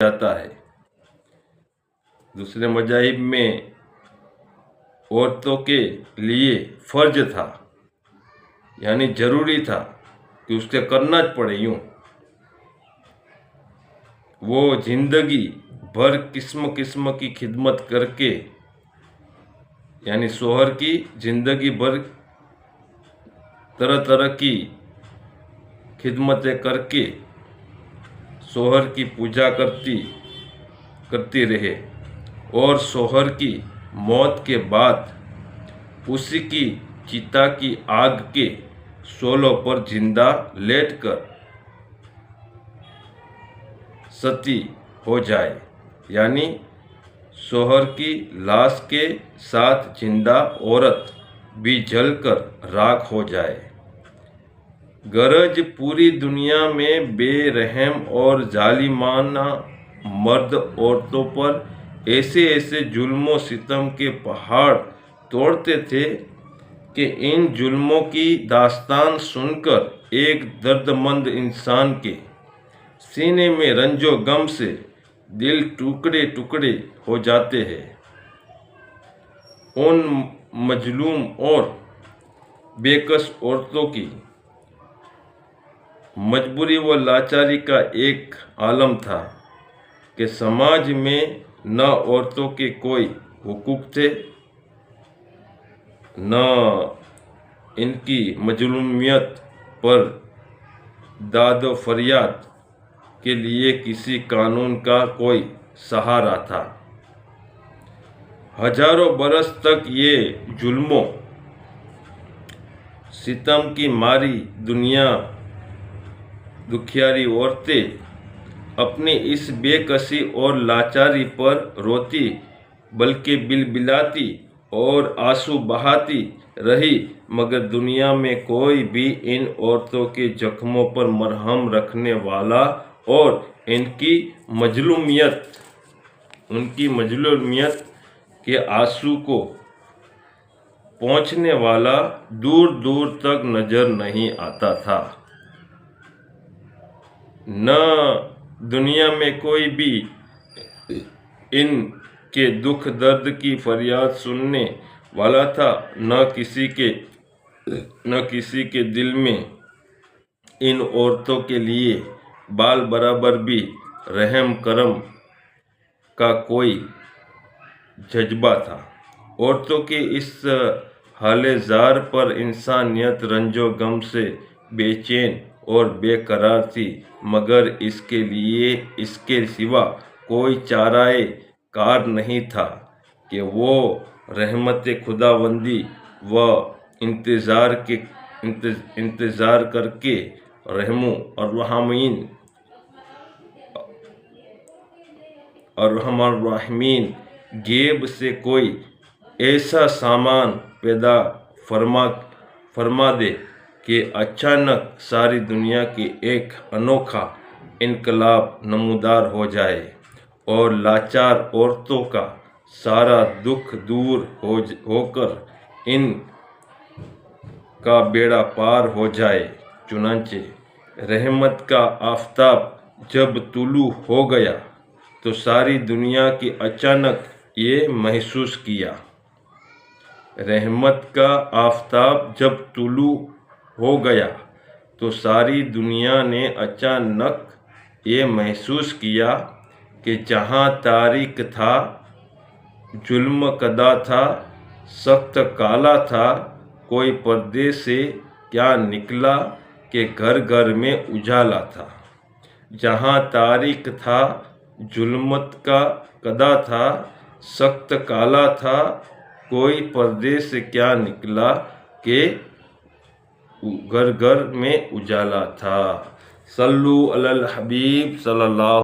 जाता है। दूसरे मज़ाहिब में औरतों के लिए फ़र्ज था, यानी ज़रूरी था कि उसके करना ज पड़े। यूँ वो जिंदगी भर किस्म किस्म की खिदमत करके, यानी शोहर की जिंदगी भर तरह तरह की खिदमतें करके शोहर की पूजा करती रहे और शोहर की मौत के बाद उसी की चिता की आग के शोलों पर जिंदा लेटकर सती हो जाए, यानी शोहर की लाश के साथ जिंदा औरत भी जलकर राख हो जाए। गरज पूरी दुनिया में बेरहम और जालिमाना मर्द औरतों पर ऐसे ऐसे जुल्मों सितम के पहाड़ तोड़ते थे कि इन जुल्मों की दास्तान सुनकर एक दर्दमंद इंसान के सीने में रंजो गम से दिल टुकड़े टुकड़े हो जाते हैं। उन मजलूम और बेकस औरतों की मजबूरी व लाचारी का एक आलम था कि समाज में न औरतों के कोई हुकूक थे, न इनकी मजलूमियत पर दाद व फरियाद के लिए किसी कानून का कोई सहारा था। हजारों बरस तक ये जुल्मों सितम की मारी दुखियारी औरतें अपनी इस बेकसी और लाचारी पर रोती बल्कि बिलबिलाती और आंसू बहाती रही, मगर दुनिया में कोई भी इन औरतों के जख्मों पर मरहम रखने वाला और उनकी मजलूमियत के आंसू को पहुँचने वाला दूर दूर तक नजर नहीं आता था। न दुनिया में कोई भी इनके दुख दर्द की फरियाद सुनने वाला था, न किसी के दिल में इन औरतों के लिए बाल बराबर भी रहम करम का कोई जज्बा था। औरतों के इस हाले ज़ार पर इंसानियत रंजो गम से बेचैन और बेकरार थी, मगर इसके सिवा कोई चाराए कार नहीं था कि वो रहमत खुदावंदी व इंतज़ार करके रहमो और रहमीन गैब से कोई ऐसा सामान पैदा फरमा दे कि अचानक सारी दुनिया की एक अनोखा इनकलाब नमूदार हो जाए और लाचार औरतों का सारा दुख दूर होकर इन का बेड़ा पार हो जाए। चुनांचे रहमत का आफताब जब तुलू हो गया तो सारी दुनिया की अचानक ये महसूस किया। रहमत का आफताब जब तुलू हो गया तो सारी दुनिया ने अचानक ये महसूस किया कि जहाँ तारीक था, जुल्म कदा था, सख्त काला था, कोई पर्दे से क्या निकला कि घर घर में उजाला था। जहाँ तारीक था, जुल्मत का कदा था, सख्त काला था, कोई पर्दे से क्या निकला कि घर घर में उजाला था। सल्लु अलल हबीब सल्लल्लाहु